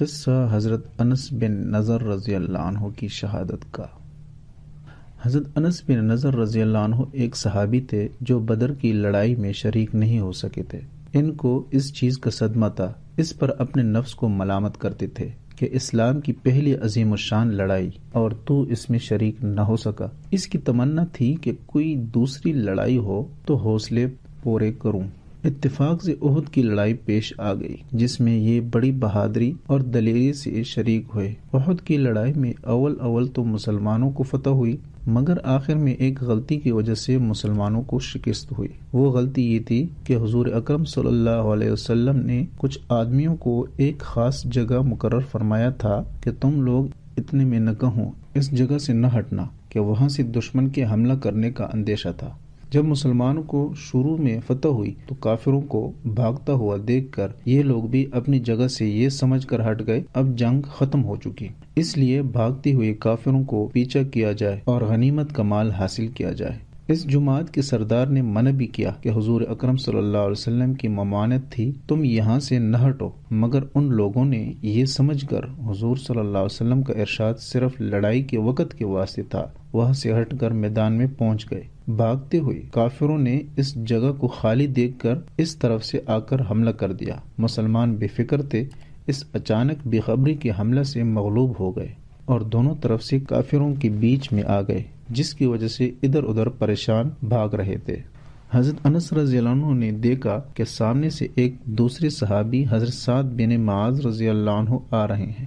قصہ حضرت انس بن نضر رضی اللہ عنہ کی شہادت کا۔ حضرت انس بن نضر رضی اللہ عنہ ایک صحابی تھے جو بدر کی لڑائی میں شریک نہیں ہو سکے تھے۔ ان کو اس چیز کا صدمہ تھا، اس پر اپنے نفس کو ملامت کرتے تھے کہ اسلام کی پہلی عظیم الشان لڑائی اور تو اس میں شریک نہ ہو سکا۔ اس کی تمنا تھی کہ کوئی دوسری لڑائی ہو تو حوصلے پورے کروں۔ اتفاق سے احد کی لڑائی پیش آ گئی جس میں یہ بڑی بہادری اور دلیری سے شریک ہوئے۔ احد کی لڑائی میں اول تو مسلمانوں کو فتح ہوئی، مگر آخر میں ایک غلطی کی وجہ سے مسلمانوں کو شکست ہوئی۔ وہ غلطی یہ تھی کہ حضور اکرم صلی اللہ علیہ وسلم نے کچھ آدمیوں کو ایک خاص جگہ مقرر فرمایا تھا کہ تم لوگ اتنے میں نہ کہوں اس جگہ سے نہ ہٹنا، کہ وہاں سے دشمن کے حملہ کرنے کا اندیشہ تھا۔ جب مسلمانوں کو شروع میں فتح ہوئی تو کافروں کو بھاگتا ہوا دیکھ کر یہ لوگ بھی اپنی جگہ سے یہ سمجھ کر ہٹ گئے اب جنگ ختم ہو چکی، اس لیے بھاگتے ہوئے کافروں کو پیچھا کیا جائے اور غنیمت کا مال حاصل کیا جائے۔ اس جماعت کے سردار نے منع بھی کیا کہ حضور اکرم صلی اللہ علیہ وسلم کی ممانعت تھی تم یہاں سے نہ ہٹو، مگر ان لوگوں نے یہ سمجھ کر حضور صلی اللہ علیہ وسلم کا ارشاد صرف لڑائی کے وقت کے واسطے تھا، وہاں سے ہٹ کر میدان میں پہنچ گئے۔ بھاگتے ہوئے کافروں نے اس جگہ کو خالی دیکھ کر اس طرف سے آ کر حملہ کر دیا۔ مسلمان بے فکر تھے، اس اچانک بے خبری کے حملے سے مغلوب ہو گئے اور دونوں طرف سے کافروں کے بیچ میں آ گئے، جس کی وجہ سے ادھر ادھر پریشان بھاگ رہے تھے۔ حضرت انس رضی اللہ عنہ نے دیکھا کہ سامنے سے ایک دوسرے صحابی حضرت سعد بن معاذ رضی اللہ عنہ آ رہے ہیں۔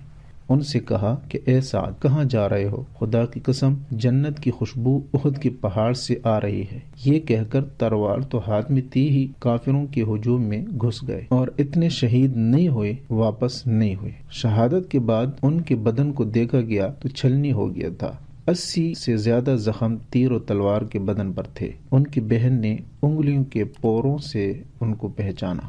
ان سے کہا کہ اے سعد کہاں جا رہے ہو؟ خدا کی قسم جنت کی خوشبو احد کے پہاڑ سے آ رہی ہے۔ یہ کہہ کر تلوار تو ہاتھ میں تھی ہی کافروں کے ہجوم میں گھس گئے اور اتنے شہید نہیں ہوئے، واپس نہیں ہوئے۔ شہادت کے بعد ان کے بدن کو دیکھا گیا تو چھلنی ہو گیا تھا۔ 80 سے زیادہ زخم تیر و تلوار کے بدن پر تھے۔ ان کی بہن نے انگلیوں کے پوروں سے ان کو پہچانا۔